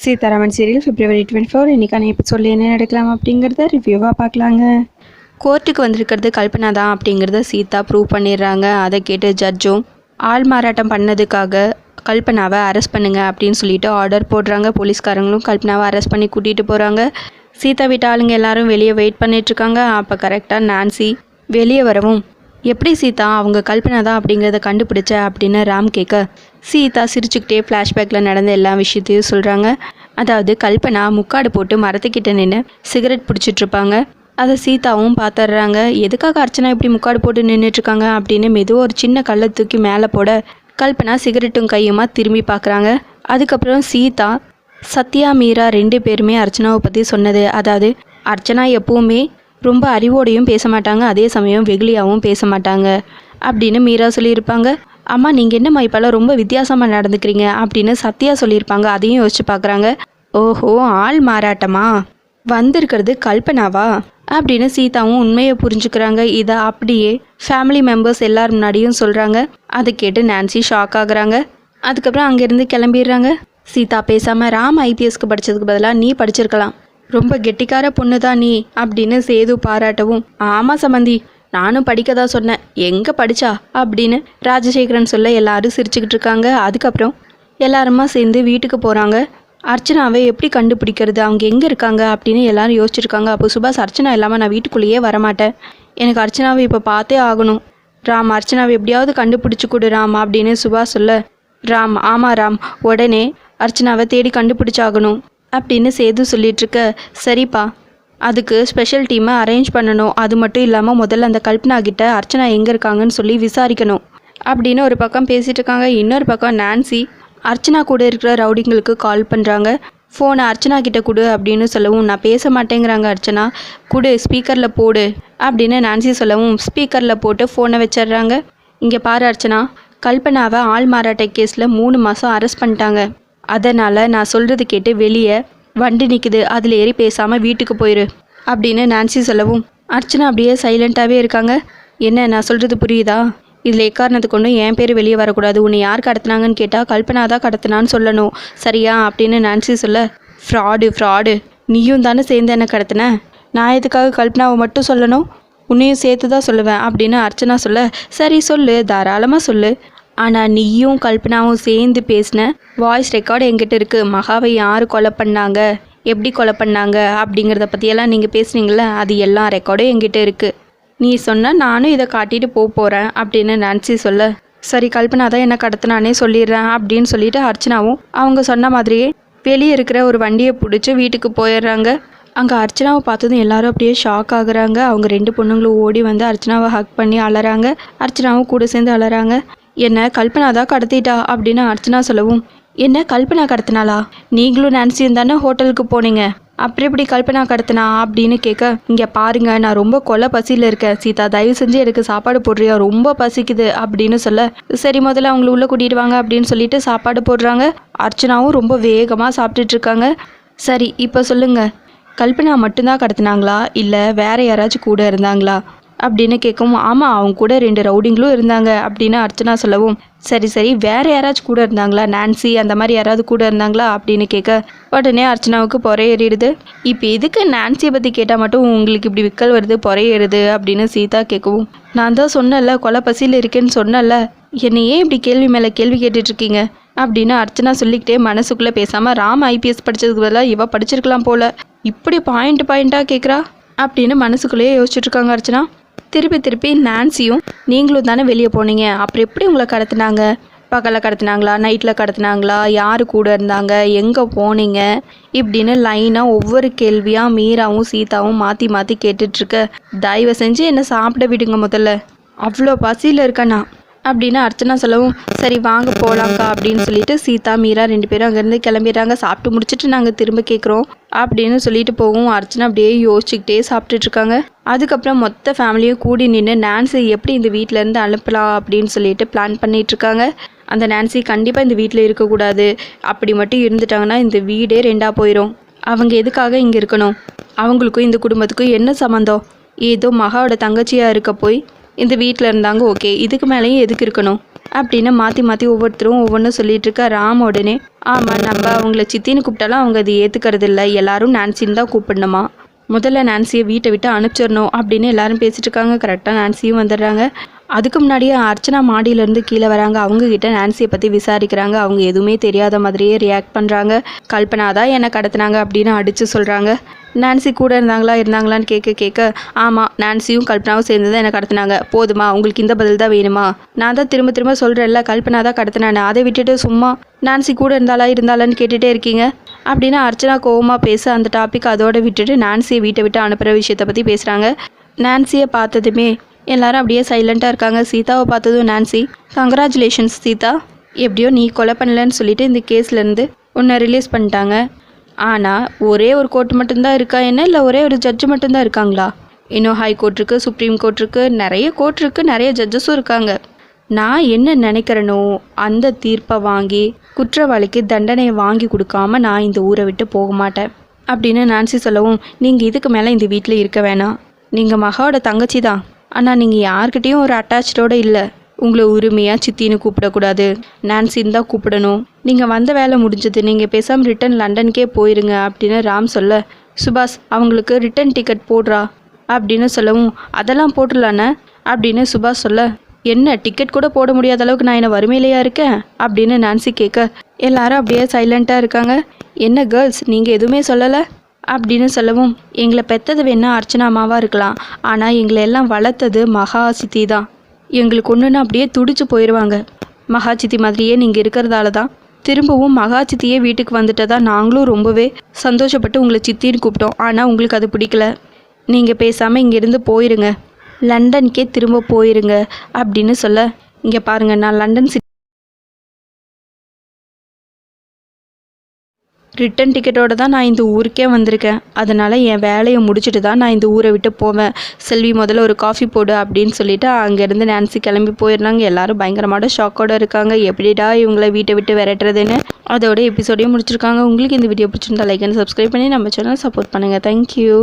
Sitharaman serial February 24 இன்றைக்கான எபிசோடில் என்ன நடக்கலாம் அப்படிங்கிறத ரிவ்யூவாக பார்க்கலாங்க. கோர்ட்டுக்கு வந்திருக்கிறது கல்பனா தான் அப்படிங்கிறத சீதா ப்ரூவ் பண்ணிடுறாங்க. அதை கேட்டு ஜட்ஜும் ஆள் மாறாட்டம் பண்ணதுக்காக கல்பனாவை அரெஸ்ட் பண்ணுங்க அப்படின்னு சொல்லிட்டு ஆர்டர் போடுறாங்க. போலீஸ்காரங்களும் கல்பனாவை அரெஸ்ட் பண்ணி கூட்டிகிட்டு போகிறாங்க. சீதா வீட்டு ஆளுங்க எல்லாரும் வெளியே வெயிட் பண்ணிகிட்ருக்காங்க. அப்போ கரெக்டாக நான்சி வெளியே வரவும், எப்படி சீதா அவங்க கல்பனா தான் அப்படிங்கிறத கண்டுபிடிச்ச அப்படின்னு ராம் கேட்க, சீதா சிரிச்சுக்கிட்டே ஃப்ளாஷ்பேக்கில் நடந்த எல்லா விஷயத்தையும் சொல்கிறாங்க. அதாவது கல்பனா முக்காடு போட்டு மரத்துக்கிட்ட நின்று சிகரெட் பிடிச்சிட்ருப்பாங்க. அதை சீதாவும் பார்த்துட்றாங்க. எதுக்காக அர்ச்சனா இப்படி முக்காடு போட்டு நின்றுட்டுருக்காங்க அப்படின்னு மெதுவாக ஒரு சின்ன கல்லை தூக்கி மேலே போட கல்பனா சிகரெட்டும் கையுமா திரும்பி பார்க்குறாங்க. அதுக்கப்புறம் சீதா சத்யா மீரா 2 பேருமே அர்ச்சனாவை பற்றி சொன்னது, அதாவது அர்ச்சனா எப்பவுமே ரொம்ப அறிவோடையும் பேச மாட்டாங்க, அதே சமயம் வெகுளியாகவும் பேச மாட்டாங்க அப்படின்னு மீரா சொல்லியிருப்பாங்க. அம்மா நீங்கள் என்னம்மா இப்போல்லாம் ரொம்ப வித்தியாசமாக நடந்துக்கிறீங்க அப்படின்னு சத்யா சொல்லியிருப்பாங்க. அதையும் யோசிச்சு பார்க்குறாங்க. ஓஹோ, ஆள் மாறாட்டமா வந்திருக்கிறது கல்பனாவா அப்படின்னு சீதாவும் உண்மையை புரிஞ்சுக்கிறாங்க. இதை அப்படியே ஃபேமிலி மெம்பர்ஸ் எல்லார் முன்னாடியும் சொல்கிறாங்க. அதை கேட்டு நான்சி ஷாக் ஆகுறாங்க. அதுக்கப்புறம் அங்கேருந்து கிளம்பிடுறாங்க. சீதா பேசாமல் ராம் ஐபிஎஸ்க்கு படித்ததுக்கு பதிலாக நீ படிச்சிருக்கலாம், ரொம்ப கெட்டிக்கார பொண்ணு தான் நீ அப்படின்னு சேது பாராட்டவும், ஆமாம் சம்பந்தி நானும் படிக்க தான் சொன்னேன், எங்கே படித்தா அப்படின்னு ராஜசேகரன் சொல்ல எல்லாரும் சிரிச்சுக்கிட்டு இருக்காங்க. அதுக்கப்புறம் எல்லாருமா சேர்ந்து வீட்டுக்கு போகிறாங்க. அர்ச்சனாவை எப்படி கண்டுபிடிக்கிறது, அவங்க எங்கே இருக்காங்க அப்படின்னு எல்லாரும் யோசிச்சுருக்காங்க. அப்போ சுபாஷ், அர்ச்சனா இல்லாமல் நான் வீட்டுக்குள்ளேயே வரமாட்டேன், எனக்கு அர்ச்சனாவை இப்போ பார்த்தே ஆகணும் ராம், அர்ச்சனாவை எப்படியாவது கண்டுபிடிச்சி கொடு ராம் அப்படின்னு சுபாஷ் சொல்ல, ராம் ஆமாம் ராம், உடனே அர்ச்சனாவை தேடி கண்டுபிடிச்சாகணும் அப்படின்னு சேது சொல்லிகிட்ருக்க, சரிப்பா அதுக்கு ஸ்பெஷல் டீமை அரேஞ்ச் பண்ணணும், அது மட்டும் இல்லாமல் முதல்ல அந்த கல்பனா கிட்ட அர்ச்சனா எங்கே இருக்காங்கன்னு சொல்லி விசாரிக்கணும் அப்படின்னு ஒரு பக்கம் பேசிகிட்டு இருக்காங்க. இன்னொரு பக்கம் நான்சி அர்ச்சனா கூட இருக்கிற ரவுடிங்களுக்கு கால் பண்ணுறாங்க. ஃபோனை அர்ச்சனா கிட்ட கொடு அப்படின்னு சொல்லவும், நான் பேச மாட்டேங்கிறாங்க அர்ச்சனா, கொடு ஸ்பீக்கரில் போடு அப்படின்னு நான்சி சொல்லவும் ஸ்பீக்கரில் போட்டு ஃபோனை வச்சிடுறாங்க. இங்கே பாரு அர்ச்சனா, கல்பனாவை ஆள் மாறாட்ட கேஸில் 3 மாதம் அரெஸ்ட் பண்ணிட்டாங்க, அதனால் நான் சொல்கிறது கேட்டு வெளியே வண்டி நிற்குது, அதில் ஏறி பேசாமல் வீட்டுக்கு போயிரு அப்படின்னு நான்சி சொல்லவும் அர்ச்சனா அப்படியே சைலண்ட்டாகவே இருக்காங்க. என்ன நான் சொல்கிறது புரியுதா, இதில் எக்காரணத்துக்கு ஒன்றும் என் பேர் வெளியே வரக்கூடாது, உன்னை யார் கடத்தினாங்கன்னு கேட்டால் கல்பனா தான் கடத்தினான்னு சொல்லணும், சரியா அப்படின்னு நான்சி சொல்ல, ஃப்ராடு நீயும் தானே சேர்ந்து என்ன கடத்தின, நான் எதுக்காக கல்பனாவை மட்டும் சொல்லணும், உன்னையும் சேர்த்து தான் சொல்லுவேன் அப்படின்னு அர்ச்சனா சொல்ல, சரி சொல்லு தாராளமாக சொல்லு, ஆனால் நீயும் கல்பனாவும் சேர்ந்து பேசின வாய்ஸ் ரெக்கார்டு என்கிட்ட இருக்குது, மகாவை யார் கொலை பண்ணாங்க, எப்படி கொலை பண்ணாங்க அப்படிங்கிறத பற்றியெல்லாம் நீங்கள் பேசுனீங்களே, அது எல்லா ரெக்கார்டும் என்கிட்ட இருக்குது, நீ சொன்னால் நானும் இதை காட்டிட்டு போகிறேன் அப்படின்னு நான்சி சொல்ல, சரி கல்பனா தான் என்ன கடத்தினானே சொல்லிடுறேன் அப்படின்னு சொல்லிட்டு அர்ச்சனாவும் அவங்க சொன்ன மாதிரியே வெளியே இருக்கிற ஒரு வண்டியை பிடிச்சி வீட்டுக்கு போயிடுறாங்க. அங்கே அர்ச்சனாவை பார்த்ததும் எல்லாரும் அப்படியே ஷாக் ஆகுறாங்க. அவங்க 2 பொண்ணுங்களும் ஓடி வந்து அர்ச்சனாவை ஹக் பண்ணி அலறாங்க. அர்ச்சனாவும் கூட சேர்ந்து அலறாங்க. என்ன கல்பனா தான் கடத்திட்டா அப்படின்னு அர்ச்சனா சொல்லவும், என்ன கல்பனா கடத்தினாளா, நீங்களும் நான்சியும் தானே ஹோட்டலுக்கு போனீங்க, அப்புறம் எப்படி கல்பனா கடத்தினா அப்படின்னு கேட்க, இங்கே பாருங்க நான் ரொம்ப கொலை பசியில் இருக்கேன் சீதா, தயவு செஞ்சு எனக்கு சாப்பாடு போடுறியா, ரொம்ப பசிக்குது அப்படின்னு சொல்ல, சரி முதல்ல அவங்கள உள்ளே கூட்டிகிட்டு வாங்க அப்படின்னு சொல்லிட்டு சாப்பாடு போடுறாங்க. அர்ச்சனாவும் ரொம்ப வேகமாக சாப்பிட்டுட்டு இருக்காங்க. சரி இப்போ சொல்லுங்க, கல்பனா மட்டும்தான் கடத்தினாங்களா இல்லை வேற யாராச்சும் கூட இருந்தாங்களா அப்படின்னு கேட்கவும், ஆமாம் அவங்க கூட 2 ரவுடிங்களும் இருந்தாங்க அப்படின்னு அர்ச்சனா சொல்லவும், சரி வேற யாராச்சும் கூட இருந்தாங்களா, நான்சி அந்த மாதிரி யாராவது கூட இருந்தாங்களா அப்படின்னு கேட்க, உடனே அர்ச்சனாவுக்கு பொறையேறிடுது. இப்போ எதுக்கு நான்சியை பற்றி கேட்டால் மட்டும் உங்களுக்கு இப்படி விக்கல் வருது பொறையேறுது அப்படின்னு சீதா கேட்கவும், நான் தான் சொன்னல கொலை பசியில் இருக்கேன்னு சொன்னல, என்னை ஏன் இப்படி கேள்வி மேலே கேள்வி கேட்டுட்ருக்கீங்க அப்படின்னு அர்ச்சனா சொல்லிக்கிட்டே மனசுக்குள்ளே பேசாமல் ராம் ஐபிஎஸ் படித்ததுக்கு பதிலாக இவ படிச்சிருக்கலாம் போல, இப்படி பாயிண்ட்டாக கேட்குறா அப்படின்னு மனசுக்குள்ளேயே யோசிச்சுட்ருக்காங்க அர்ச்சனா. திருப்பி நான்சியும், நீங்களும் தானே வெளியே போனீங்க, அப்புறம் எப்படி உங்களை கடத்தினாங்க, பகலில் கடத்தினாங்களா நைட்டில் கடத்தினாங்களா, யார் கூட இருந்தாங்க, எங்கே போனீங்க இப்படின்னு லைனாக ஒவ்வொரு கேள்வியாக மீராவும் சீதாவும் மாற்றி கேட்டுட்ருக்க, தயவு செஞ்சு என்னை சாப்பிட விடுங்க முதல்ல, அவ்வளோ பசியில் இருக்கேண்ணா அப்படின்னு அர்ச்சனா சொல்லவும், சரி வாங்க போகலாங்க்கா அப்படின்னு சொல்லிட்டு சீதா மீரா 2 பேரும் அங்கேருந்து கிளம்பிடுறாங்க. சாப்பிட்டு முடிச்சுட்டு நாங்கள் திரும்ப கேட்குறோம் அப்படின்னு சொல்லிட்டு போகும். அர்ச்சனா அப்படியே யோசிச்சுக்கிட்டே சாப்பிட்டுட்ருக்காங்க. அதுக்கப்புறம் மொத்த ஃபேமிலியும் கூடி நின்று நான்சி எப்படி இந்த வீட்டிலேருந்து அனுப்பலாம் அப்படின்னு சொல்லிட்டு பிளான் பண்ணிகிட்ருக்காங்க. அந்த நான்சி கண்டிப்பாக இந்த வீட்டில் இருக்கக்கூடாது, அப்படி மட்டும் இருந்துட்டாங்கன்னா இந்த வீடே 2ஆக போயிடும், அவங்க எதுக்காக இங்கே இருக்கணும், அவங்களுக்கும் இந்த குடும்பத்துக்கும் என்ன சம்மந்தம், ஏதோ மகாவோட தங்கச்சியாக இருக்க போய் இந்த வீட்டில் இருந்தாங்க, ஓகே இதுக்கு மேலேயும் எதுக்கு இருக்கணும், அப்படின்னு மாற்றி மாற்றி ஒவ்வொருத்தரும் ஒவ்வொன்றும் சொல்லிட்டு இருக்கா. ராம் உடனே ஆமாம், நம்ம அவங்கள சித்தின்னு கூப்பிட்டாலும் அவங்க அது ஏற்றுக்கிறது இல்லை, எல்லாரும் நான்சின்னு தான் கூப்பிடணுமா, முதல்ல நான்சியை வீட்டை விட்டு அனுப்பிச்சிடணும் அப்படின்னு எல்லாரும் பேசிட்டு இருக்காங்க. கரெக்டாக நான்சியும் வந்துடுறாங்க. அதுக்கு முன்னாடியே அர்ச்சனா மாடியிலேருந்து கீழே வராங்க. அவங்கக்கிட்ட நான்சியை பற்றி விசாரிக்கிறாங்க. அவங்க எதுவுமே தெரியாத மாதிரியே ரியாக்ட் பண்ணுறாங்க. கல்பனா தான் என்னை கடத்தினாங்க அப்படின்னு அடித்து சொல்கிறாங்க. நான்சி கூட இருந்தாங்களான்னு கேட்க ஆமாம், நான்சியும் கல்பனாவும் சேர்ந்து தான் என்னை கடத்தினாங்க. போதுமா, உங்களுக்கு இந்த பதில் தான் வேணுமா? நான் தான் திரும்ப திரும்ப சொல்கிறேன்ல, கல்பனா தான் கடத்தினானே, அதை விட்டுட்டு சும்மா நான்சி கூட இருந்தாலான்னு கேட்டுகிட்டே இருக்கீங்க அப்படின்னு அர்ச்சனா கோவமாக பேச அந்த டாபிக் அதோட விட்டுட்டு நான்சியை வீட்டை விட்டு அனுப்புகிற விஷயத்தை பற்றி பேசுகிறாங்க. நான்சியை பார்த்ததுமே எல்லாரும் அப்படியே சைலண்ட்டாக இருக்காங்க. சீதாவை பார்த்ததும் நான்சி, கங்க்ராச்சுலேஷன்ஸ் சீதா, எப்படியோ நீ கொலை பண்ணலன்னு சொல்லிட்டு இந்த கேஸ்லேருந்து உன்னை ரிலீஸ் பண்ணிட்டாங்க. ஆனால் ஒரே ஒரு கோர்ட் மட்டும்தான் இருக்கா என்ன, இல்லை ஒரே ஒரு ஜட்ஜு மட்டும்தான் இருக்காங்களா? இன்னும் ஹை கோர்ட் இருக்குது, சுப்ரீம் கோர்ட் இருக்குது, நிறைய கோர்ட் இருக்குது, நிறைய ஜட்ஜஸும் இருக்காங்க. நான் என்ன நினைக்கிறேனோ அந்த தீர்ப்பை வாங்கி குற்றவாளிக்கு தண்டனையை வாங்கி கொடுக்காம நான் இந்த ஊரை விட்டு போக மாட்டேன் அப்படின்னு நான்சி சொல்லவும், நீங்கள் இதுக்கு மேலே இந்த வீட்டில் இருக்க வேணாம், நீங்கள் மகாவோட தங்கச்சி தான், ஆனால் நீங்கள் யார்கிட்டேயும் ஒரு அட்டாச்சோடு இல்லை, உங்களை உரிமையாக சித்தின்னு கூப்பிடக்கூடாது, நான்சின்னு தான் கூப்பிடணும், நீங்கள் வந்த வேலை முடிஞ்சது, நீங்கள் பேசாமல் ரிட்டன் லண்டனுக்கே போயிருங்க அப்படின்னு ராம் சொல்ல, சுபாஷ் அவங்களுக்கு ரிட்டன் டிக்கெட் போடுறா அப்படின்னு சொல்லவும், அதெல்லாம் போட்டுடலானே அப்படின்னு சுபாஷ் சொல்ல, என்ன டிக்கெட் கூட போட முடியாத அளவுக்கு நான் என்ன வறுமையிலையா இருக்கேன் அப்படின்னு நான்சி கேட்க எல்லாரும் அப்படியே சைலண்ட்டாக இருக்காங்க. என்ன கேர்ள்ஸ், நீங்கள் எதுவுமே சொல்லலை அப்படின்னு சொல்லவும், எங்களை பெற்றது வேணா அர்ச்சனா அம்மாவாக இருக்கலாம், ஆனால் எங்களை எல்லாம் வளர்த்தது மகா சித்தி தான், எங்களுக்கு ஒன்றுன்னு அப்படியே துடிச்சு போயிடுவாங்க. மகா சித்தி மாதிரியே நீங்கள் இருக்கிறதால தான் திரும்பவும் மகா சித்தியே வீட்டுக்கு வந்துட்டதா நாங்களும் ரொம்பவே சந்தோஷப்பட்டு உங்களை சித்தின்னு கூப்பிட்டோம். ஆனால் உங்களுக்கு அது பிடிக்கல, நீங்கள் பேசாமல் இங்கேருந்து போயிருங்க, லண்டனுக்கே திரும்ப போயிருங்க அப்படின்னு சொல்ல, இங்கே பாருங்கள், நான் லண்டன் ரிட்டன் டிக்கெட்டோடு தான் நான் இந்த ஊருக்கே வந்திருக்கேன், அதனால் என் வேலையை முடிச்சுட்டு தான் நான் இந்த ஊரை விட்டு போவேன். செல்வி முதல்ல ஒரு காஃபி போடு அப்படின்னு சொல்லிட்டு அங்கேருந்து நான்சி கிளம்பி போயிடுறாங்க. எல்லாரும் பயங்கரமான ஷாக்கோடு இருக்காங்க, எப்படிடா இவங்கள வீட்டை விட்டு விரட்டுறதுன்னு. அதோட எபிசோடையும் முடிச்சிருக்காங்க. உங்களுக்கு இந்த வீடியோ பிடிச்சிருந்தா லைக் அண்ட் சப்ஸ்கிரைப் பண்ணி நம்ம சேனல் சப்போர்ட் பண்ணுங்கள். தேங்க்யூ.